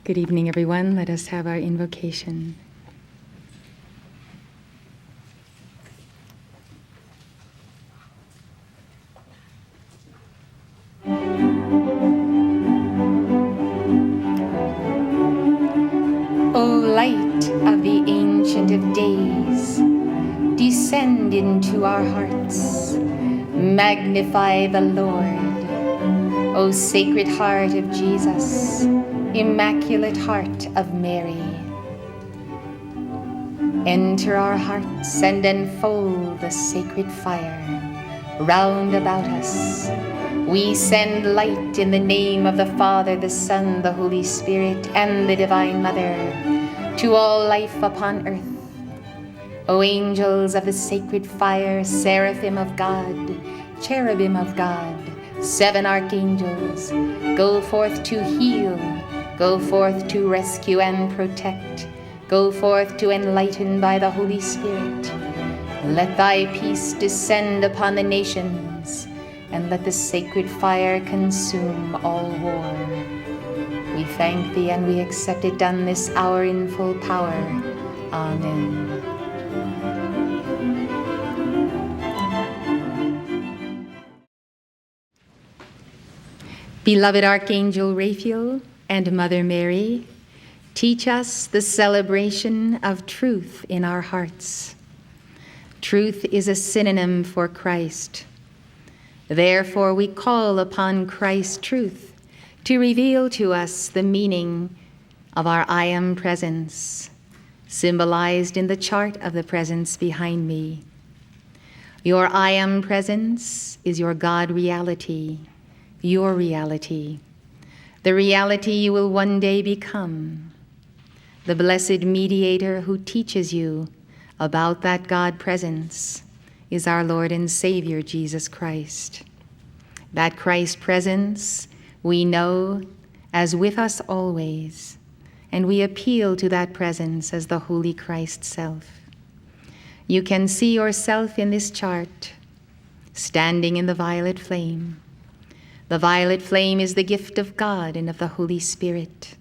Good evening, everyone. Let us have our invocation. O light of the Ancient of Days, descend into our hearts. Magnify the Lord. O Sacred Heart of Jesus, Immaculate Heart of Mary, enter our hearts and enfold the sacred fire round about us. We send light in the name of the Father, the Son, the Holy Spirit, and the Divine Mother to all life upon earth. O angels of the sacred fire, seraphim of God, cherubim of God, 7 archangels, go forth to heal, go forth to rescue and protect, go forth to enlighten by the Holy Spirit. Let thy peace descend upon the nations, and let the sacred fire consume all war. We thank thee and we accept it done this hour in full power. Amen. Beloved Archangel Raphael and Mother Mary, teach us the celebration of truth in our hearts. Truth is a synonym for Christ. Therefore, we call upon Christ's truth to reveal to us the meaning of our I Am Presence, symbolized in the chart of the presence behind me. Your I Am Presence is your God reality, your reality, the reality you will one day become, the blessed mediator who teaches you about that God presence is our Lord and Savior, Jesus Christ. That Christ presence we know as with us always, and we appeal to that presence as the Holy Christ self. You can see yourself in this chart, standing in the violet flame. The violet flame is the gift of God and of the Holy Spirit.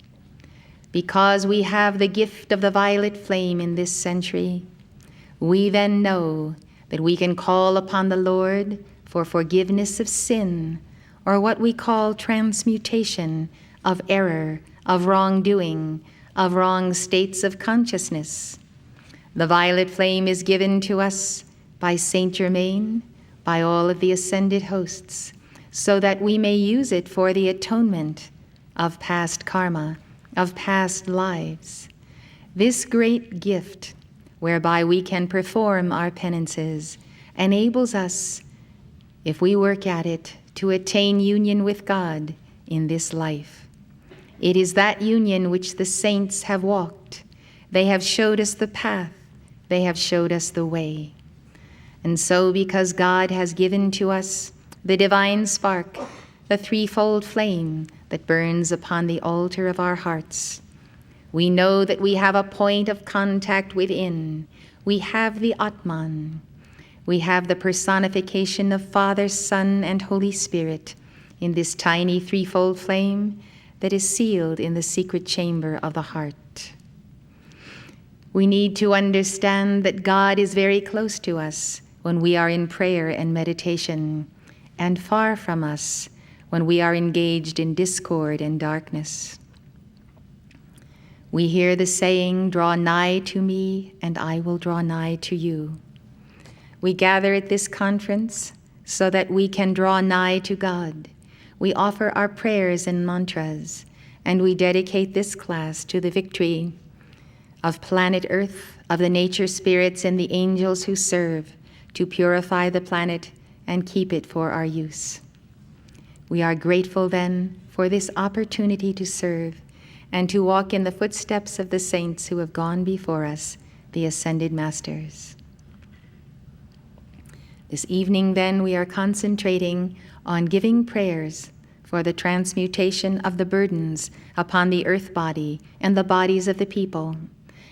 Because we have the gift of the violet flame in this century, we then know that we can call upon the Lord for forgiveness of sin, or what we call transmutation of error, of wrongdoing, of wrong states of consciousness. The violet flame is given to us by Saint Germain, by all of the ascended hosts, so that we may use it for the atonement of past karma, of past lives. This great gift, whereby we can perform our penances, enables us, if we work at it, to attain union with God in this life. It is that union which the saints have walked. They have showed us the path. They have showed us the way. And so, because God has given to us the divine spark, the threefold flame that burns upon the altar of our hearts, we know that we have a point of contact within. We have the Atman. We have the personification of Father, Son, and Holy Spirit in this tiny threefold flame that is sealed in the secret chamber of the heart. We need to understand that God is very close to us when we are in prayer and meditation, and far from us when we are engaged in discord and darkness. We hear the saying, "Draw nigh to me, and I will draw nigh to you." We gather at this conference so that we can draw nigh to God. We offer our prayers and mantras, and we dedicate this class to the victory of planet Earth, of the nature spirits and the angels who serve to purify the planet and keep it for our use. We are grateful then for this opportunity to serve and to walk in the footsteps of the saints who have gone before us, the ascended masters. This evening then we are concentrating on giving prayers for the transmutation of the burdens upon the earth body and the bodies of the people.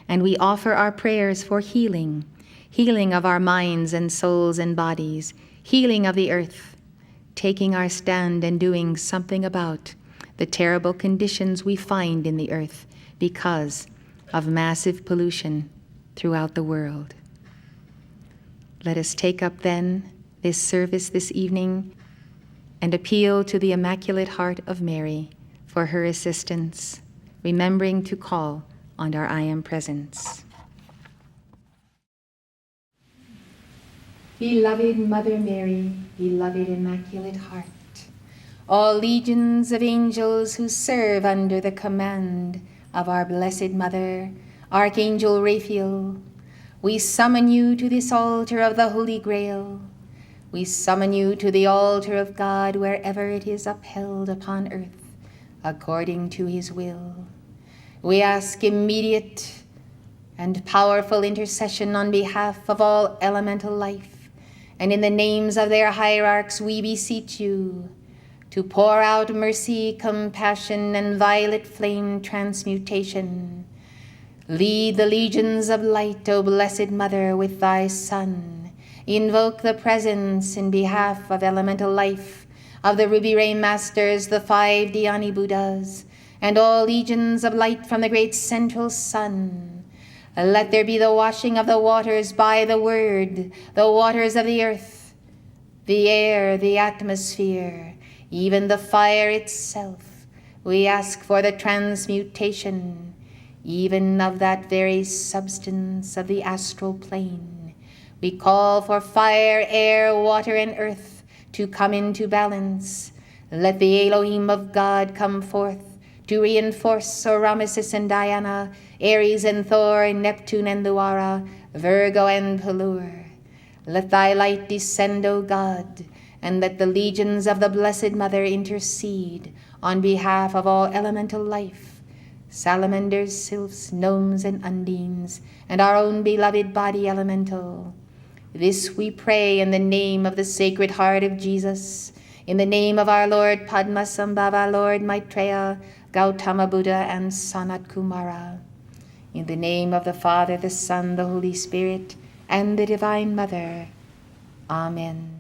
And we offer our prayers for healing, healing of our minds and souls and bodies, healing of the earth, taking our stand and doing something about the terrible conditions we find in the earth because of massive pollution throughout the world. Let us take up then this service this evening and appeal to the Immaculate Heart of Mary for her assistance, remembering to call on our I Am Presence. Beloved Mother Mary, beloved Immaculate Heart, all legions of angels who serve under the command of our Blessed Mother, Archangel Raphael, we summon you to this altar of the Holy Grail. We summon you to the altar of God wherever it is upheld upon earth, according to his will. We ask immediate and powerful intercession on behalf of all elemental life, and in the names of their hierarchs we beseech you to pour out mercy, compassion, and violet flame transmutation. Lead the legions of light, O Blessed Mother, with thy Son. Invoke the presence in behalf of elemental life, of the Ruby Ray Masters, the 5 Dhyani Buddhas, and all legions of light from the great central sun. Let there be the washing of the waters by the word, the waters of the earth, the air, the atmosphere, even the fire itself. We ask for the transmutation, even of that very substance of the astral plane. We call for fire, air, water, and earth to come into balance. Let the Elohim of God come forth to reinforce Ramesses and Diana, Aries and Thor, Neptune and Luara, Virgo and Pelur. Let thy light descend, O God, and let the legions of the Blessed Mother intercede on behalf of all elemental life, salamanders, sylphs, gnomes, and undines, and our own beloved body elemental. This we pray in the name of the Sacred Heart of Jesus, in the name of our Lord Padmasambhava, Lord Maitreya, Gautama Buddha, and Sanat Kumara. In the name of the Father, the Son, the Holy Spirit, and the Divine Mother. Amen.